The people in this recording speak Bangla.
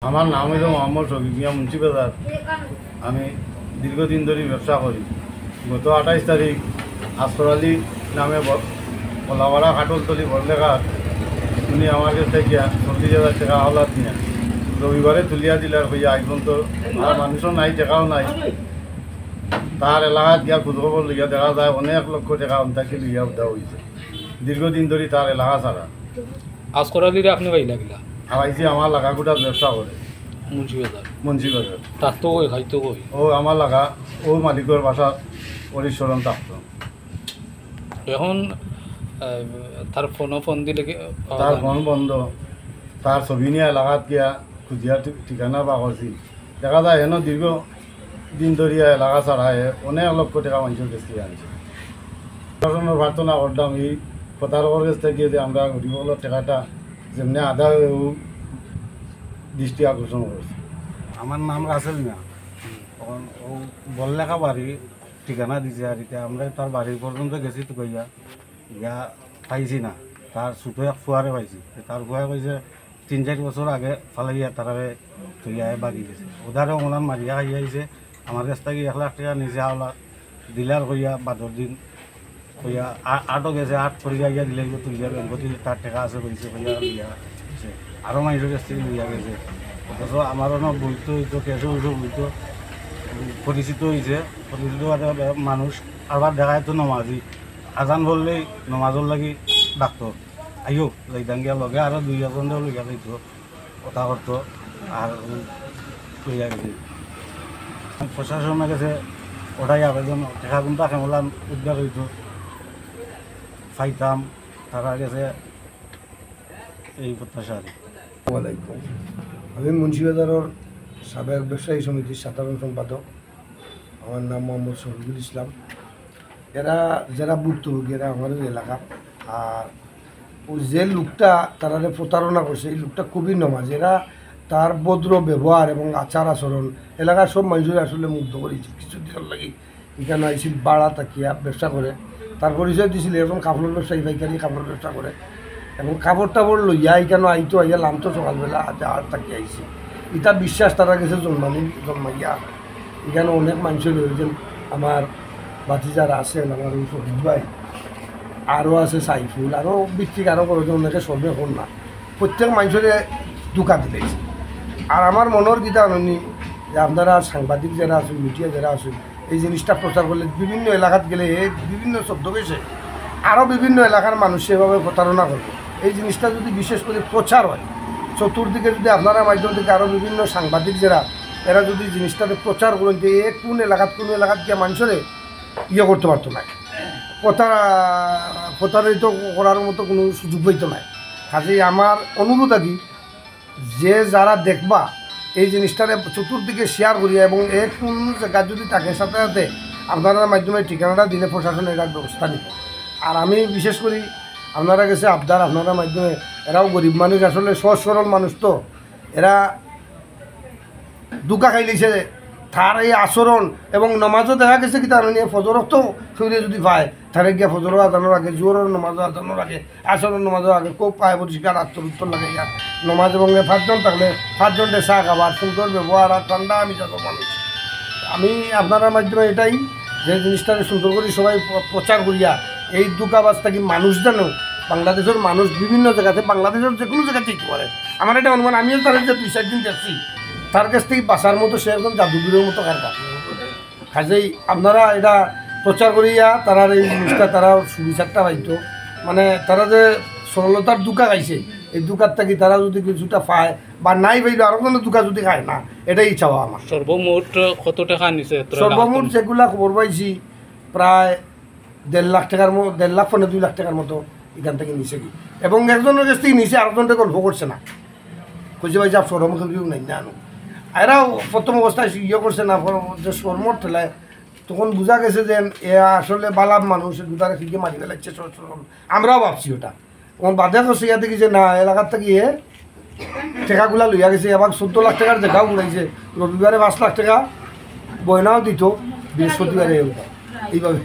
আমার নাম হইল মোহাম্মদ শফিক মিয়া মুন্সিবাজার। আমি দীর্ঘদিন ধরে ব্যবসা করি। গত 28 তারিখ আসর আলী নামে কলাপাড়া কাটলতলি বরলেঘাট উনি আমার কাছ থেকে 40,000 টাকা হাওলাত নিয়ে রবিবারে তুলিয়া দিলার হইয়া আইন তো আর মানুষও নাই, টাকাও নাই। তার এলাকাত গিয়া খোঁজখবর লইয়া দেখা যায় অনেক লক্ষ টাকা অন্তাকে লইয়া দেওয়া হয়েছে। দীর্ঘদিন ধরে তার এলাকা ছাড়া আসর আলীরে আপনি পাইলা গেলা আইসি আমার লাগাগুটা ব্যবসা করে মুন্সিবাজার। থাকতো কই খাইতো কই? ও আমার লাগা ও মালিকের বাসা হরিশরণ থাকতো। এখন তার ফোন দিলে তার ফোন বন্ধ। তার ছবি নিয়ে এলাকাত গিয়া খুঁজিয়া ঠিকানা বা করছি, দেখা যায় হেন দীর্ঘ দিন ধরিয়া এলাকা ছাড়ায় অনেক লক্ষ টাকা মানুষের কাছ থেকে আনছে। প্রশাসনের প্রার্থনা করতাম এই প্রতারকের কাছ থেকে যে আমরা গরিবগুলোর টাকাটা যেমনি আদা দৃষ্টি আকর্ষণ করেছে। আমার নাম রাসেল মিয়া। তখন ও বললেখা বাড়ি ঠিকানা দিছে আর এটা আমরা তার বাড়ি পর্যন্ত গেছি তো গইয়া ইয়া পাইছি না। তার ছোটো এক ফুয়ারে পাইছি। তার ফুয়া কইছে 3-4 বছর আগে ফালাইয়া তারারে তুইয়া বাগি গেছে। ওধারে ওনার মারিয়া খাইয়া আইছে। আমার কাছ থেকে 1 লাখ টাকা নিজে হাওলা দিলার কইয়া বাদর দিন কইয়া আটও গেছে। 8 করিয়া ইয়া দিলে তুলিয়া ব্যাংকত তার টাকা আছে কইছে কইয়া লিয়া আরও মানুষের কাছ থেকে লিয়া গেছে। অথচ আমারও না বলতো হইতো কেসও হইতো বলতো পরিচিত হয়েছে। পরিচিত মানুষ আবার দেখায় তো নমাজি আজান বললেই নমাজর লাগি ডাকতো আইও যাইতাম গিয়া লগে আরও 2-1 জন লইয়া যাইতো কথা করতো আর লইয়া গেছে। প্রশাসনের কাছে ওটাই আবেদন টাকা কোনটা কেমন উদ্ধার হইতো পাইতাম তারা গেছে এই প্রত্যাশা। আমি মুন্সিবাজারের সাবেক ব্যবসায়ী সমিতির সাধারণ সম্পাদক। আমার নাম মোহাম্মদ শফিকুল ইসলাম। এরা যারা ভুক্তভোগী এরা আমাদের এলাকা। আর ও যে লোকটা তারা প্রতারণা করছে এই লোকটা খুবই নমাজ। এরা তার ভদ্র ব্যবহার এবং আচার আচরণ এলাকার সব মানুষের আসলে মুগ্ধ করেছে। কিছুদিনের লাগে এখানে আইছিল বাড়া তাকিয়া ব্যবসা করে। তার পরিচয় দিয়েছিল এরকম কাপড়ের ব্যবসায়ী পাইকারি কাপড়ের ব্যবসা করে এবং কাপড় টাপড় লইয়া এখানে আইতো আইয়া লামতো সকালবেলা আর তাকিয়ে আইছে। এটা বিশ্বাস তারা গেছে জন্মাইয়া এখানে অনেক মানুষ রয়েছেন। আমার বাতি যারা আছেন আমার ওই শহীদ ভাই আরও আছে সাইফুল আরও বিক্রি আরও করেছেন অনেকে সর্বে হন না। প্রত্যেক মানুষের দুকা দিলেছে। আর আমার মনের গীতা আননি যে আপনারা সাংবাদিক যারা আছেন মিডিয়া যারা আছেন এই জিনিসটা প্রচার করলে বিভিন্ন এলাকাত গেলে বিভিন্ন শব্দ গেছে আরও বিভিন্ন এলাকার মানুষ এভাবে প্রতারণা করবে। এই জিনিসটা যদি বিশেষ করে প্রচার হয় চতুর্দিকে যদি আপনারা মাধ্যম থেকে আরও বিভিন্ন সাংবাদিক যারা এরা যদি জিনিসটাতে প্রচার করেন যে কোন এলাকাত গিয়ে মানুষের ইয়ে করতে পারতো না, প্রতারিত করার মতো কোনো সুযোগ হইতো না। কাজেই আমার অনুরোধ আর কি যে যারা দেখবা এই জিনিসটারে চতুর্দিকে শেয়ার করিয়া এবং কোন জায়গা যদি থাকে সাথে সাথে আপনারা মাধ্যমে ঠিকানাটা দিলে প্রশাসন এটার ব্যবস্থা নিব। আর আমি বিশেষ করি আপনারা গেছে আবদার আপনারা মাধ্যমে এরাও গরিব মানুষ আসলে সহজ সরল মানুষ তো এরা দুকা খাইলেছে তার এই আচরণ এবং নমাজও দেখা গেছে কি তার নিয়ে ফজরক তো শরীরে যদি পায় তাহলে গিয়া ফজরও আদানোর আগে জোরের নমাজও আদানোর আগে আসরের নমাজও আগে খুব পায় পরিষ্কার আত্মরুত্তর লাগে ইয়া নমাজ এবং 5 জন থাকলে 5 জনকে চা খাবার সুন্দর ব্যবহার আর ঠান্ডা আমি যত মানুষ আমি আপনারা মাধ্যমে এটাই যে জিনিসটা সুন্দর করে সবাই প্রচার করিয়া এই দুকাবাজ থাকি মানুষ জানো বাংলাদেশের মানুষ বিভিন্ন জায়গাতে বাংলাদেশের যে কোনো জায়গায় ঠিক করে আমার এটা অনুমান আমিও তার যে 2-4 দিন দেখছি তার কাছ থেকে বাঁচার মতো সে একদম জাদুঘরের মতো কারবার। কাজেই আপনারা এটা প্রচার করিয়া তারা এই জিনিসটা তারা সুবিচারটা পাইতো মানে তারা যে সরলতার দুকা খাইছে এই দুকার থাকি তারা যদি কিছুটা পায় বা নাই পাইল আরও কোনো দুকা যদি খায় না এটাই চাওয়া আমার। সর্বমোট কত টাকা নিছে? সর্বমোট যেগুলা খবর পাইছি প্রায় 1.5 লাখ টাকার মতো 1.5 লাখ 2 লাখ টাকার মতো এখান থেকে নিচে কি এবং একজনের কাছ থেকে নিচে আরেকজনটা গল্প করছে না খুঁজে পাইছে আর সরম কেউ নাই না আনো এরাও প্রথম অবস্থায় ইয়ে করছে না যে সরমর ঠেলায় তখন বোঝা গেছে যে এ আসলে বালাম মানুষ দুটারে ফিকে মারি ফেলাচ্ছে আমরাও ভাবছি ওটা তখন বাধা করছে ইয়া দেখি যে না এলাকার থেকে টাকাগুলা লইয়া গেছে এবার 14 লাখ টাকার জায়গাও উড়াইছে রবিবারে 5 লাখ টাকা বয়নাও দিত বৃহস্পতিবারে এইভাবে